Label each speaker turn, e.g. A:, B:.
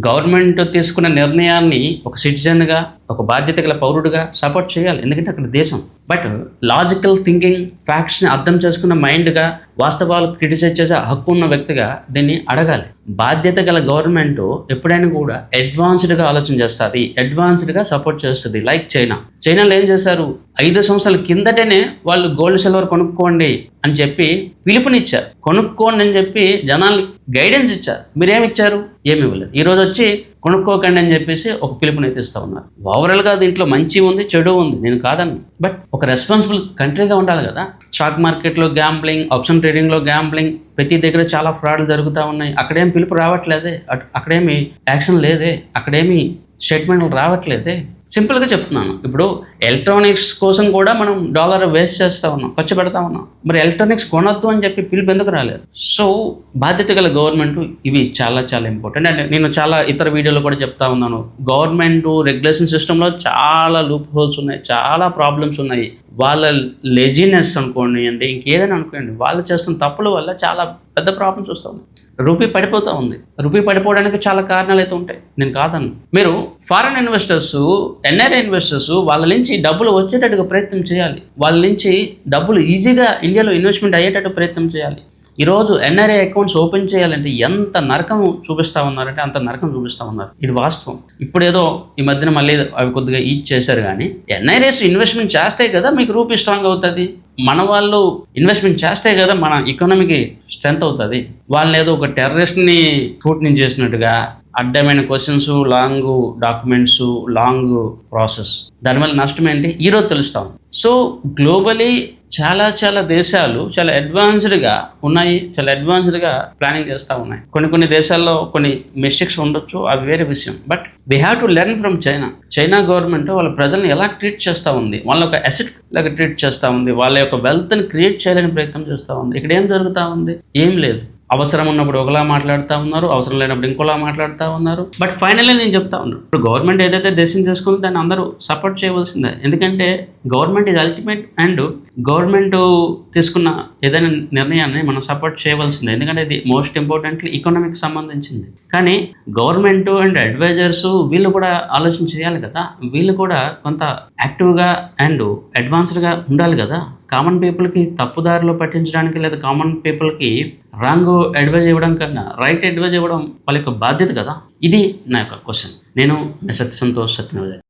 A: Government తీసుకున్న నిర్ణయాన్ని ఒక సిటిజన్గా, ఒక బాధ్యత గల పౌరుడిగా సపోర్ట్ చేయాలి, ఎందుకంటే అక్కడ దేశం. బట్ లాజికల్ థింకింగ్, ఫ్యాక్ట్స్ని అర్థం చేసుకున్న మైండ్గా, వాస్తవాలు క్రిటిసైజ్ చేసే హక్కు ఉన్న వ్యక్తిగా దీన్ని అడగాలి. బాధ్యత గల గవర్నమెంట్ ఎప్పుడైనా కూడా అడ్వాన్స్డ్గా ఆలోచన చేస్తుంది, అడ్వాన్స్డ్గా సపోర్ట్ చేస్తుంది. లైక్ చైనాలో ఏం చేశారు, 5 సంవత్సరాల కిందటనే వాళ్ళు గోల్డ్ సిల్వర్ కొనుక్కోండి అని చెప్పి పిలుపునిచ్చారు. కొనుక్కోండి అని చెప్పి జనాలు గైడెన్స్ ఇచ్చారు. మీరేమిచ్చారు? ఏమి ఇవ్వలేదు. ఈరోజు వచ్చి కొనుక్కోకండి అని చెప్పేసి ఒక పిలుపునైతే ఇస్తూ ఉన్నారు. ఓవరాల్గా దీంట్లో మంచి ఉంది, చెడు ఉంది, నేను కాదను. బట్ ఒక రెస్పాన్సిబుల్ కంట్రీగా ఉండాలి కదా. స్టాక్ మార్కెట్లో గ్యాంబ్లింగ్, ఆప్షన్ ట్రేడింగ్లో గ్యాంబ్లింగ్, ప్రతి దగ్గర చాలా ఫ్రాడ్లు జరుగుతూ ఉన్నాయి. అక్కడేం పిలుపు రావట్లేదే, అక్కడేమి యాక్షన్ లేదే, అక్కడేమి స్టేట్మెంట్లు రావట్లేదే. సింపుల్గా చెప్తున్నాను, ఇప్పుడు ఎలక్ట్రానిక్స్ కోసం కూడా మనం డాలర్ వేస్ట్ చేస్తూ ఉన్నాం, ఖర్చు పెడతా ఉన్నాం. మరి ఎలక్ట్రానిక్స్ కొనొద్దు అని చెప్పి పిలుపు ఎందుకు రాలేదు? సో బాధ్యత గల గవర్నమెంట్ ఇవి చాలా చాలా ఇంపార్టెంట్. అండ్ నేను చాలా ఇతర వీడియోలో కూడా చెప్తా ఉన్నాను, గవర్నమెంట్ రెగ్యులేషన్ సిస్టంలో చాలా లూప్ హోల్స్ ఉన్నాయి, చాలా ప్రాబ్లమ్స్ ఉన్నాయి. వాళ్ళ లెజినెస్ అనుకోండి అంటే ఇంకేదైనా అనుకోండి, వాళ్ళు చేస్తున్న తప్పుల వల్ల చాలా పెద్ద ప్రాబ్లమ్స్ వస్తూ ఉన్నాయి. రూపీ పడిపోతూ ఉంది. రూపీ పడిపోవడానికి చాలా కారణాలు అయితే ఉంటాయి, నేను కాదను. మీరు ఫారెన్ ఇన్వెస్టర్స్, ఎన్ఆర్ఐ ఇన్వెస్టర్స్ వాళ్ళ నుంచి డబ్బులు వచ్చేటట్టుగా ప్రయత్నం చేయాలి. వాళ్ళ నుంచి డబ్బులు ఈజీగా ఇండియాలో ఇన్వెస్ట్మెంట్ అయ్యేటట్టు ప్రయత్నం చేయాలి. ఈరోజు ఎన్ఆర్ఐ అకౌంట్స్ ఓపెన్ చేయాలంటే ఎంత నరకం చూపిస్తూ ఉన్నారంటే అంత నరకం చూపిస్తూ ఉన్నారు. ఇది వాస్తవం. ఇప్పుడు ఏదో ఈ మధ్యన మళ్ళీ అవి కొద్దిగా ఈజ్ చేశారు, కానీ ఎన్ఆర్ఐస్ ఇన్వెస్ట్మెంట్ చేస్తే కదా మీకు రూపీ స్ట్రాంగ్ అవుతుంది. మన వాళ్ళు ఇన్వెస్ట్మెంట్ చేస్తే కదా మన ఎకానమీకి స్ట్రెంత్ అవుతుంది. వాళ్ళని ఏదో ఒక టెర్రరిస్ట్ని స్క్రూటినీ చేసినట్టుగా అడ్డమైన questions, long documents, long process, దానివల్ల నష్టం ఏంటి ఈరోజు తెలుస్తాం. సో గ్లోబలీ చాలా చాలా దేశాలు చాలా అడ్వాన్స్డ్గా ఉన్నాయి, చాలా అడ్వాన్స్డ్గా ప్లానింగ్ చేస్తూ ఉన్నాయి. కొన్ని దేశాల్లో కొన్ని మిస్టేక్స్ ఉండొచ్చు, అవి వేరే విషయం. But we have to learn from China government వాళ్ళ ప్రజల్ని ఎలా ట్రీట్ చేస్తూ ఉంది, వాళ్ళ ఒక అసెట్ లాగా ట్రీట్ చేస్తూ ఉంది, వాళ్ళ యొక్క వెల్త్ని క్రియేట్ చేయాలని ప్రయత్నం చేస్తూ ఉంది. ఇక్కడ ఏం జరుగుతూ ఉంది? ఏం లేదు. అవసరం ఉన్నప్పుడు ఒకలా మాట్లాడుతూ ఉన్నారు, అవసరం లేనప్పుడు ఇంకోలా మాట్లాడుతూ ఉన్నారు. బట్ ఫైనల్లీ నేను చెప్తా ఉన్నాను, ఇప్పుడు గవర్నమెంట్ ఏదైతే డెసిషన్ చేసుకుందో దాన్ని అందరూ సపోర్ట్ చేయవలసిందే. ఎందుకంటే government is ultimate, and government తీసుకున్న ఏదైనా నిర్ణయాన్ని మనం సపోర్ట్ చేయవలసిందే. ఎందుకంటే ఇది మోస్ట్ ఇంపార్టెంట్లీ ఎకనామిక్ సంబంధించింది. కానీ గవర్నమెంట్ అండ్ అడ్వైజర్స్ వీళ్ళు కూడా ఆలోచన చేయాలి కదా. వీళ్ళు కూడా కొంత యాక్టివ్గా అండ్ అడ్వాన్స్డ్గా ఉండాలి కదా. కామన్ పీపుల్కి తప్పుదారిలో పట్టించడానికి లేదా కామన్ పీపుల్కి రాంగ్ అడ్వైజ్ ఇవ్వడం కన్నా రైట్ అడ్వైజ్ ఇవ్వడం వాళ్ళ యొక్క బాధ్యత కదా. ఇది నా యొక్క క్వశ్చన్. నేను సత్య సంతోష్ సత్యనోదయ.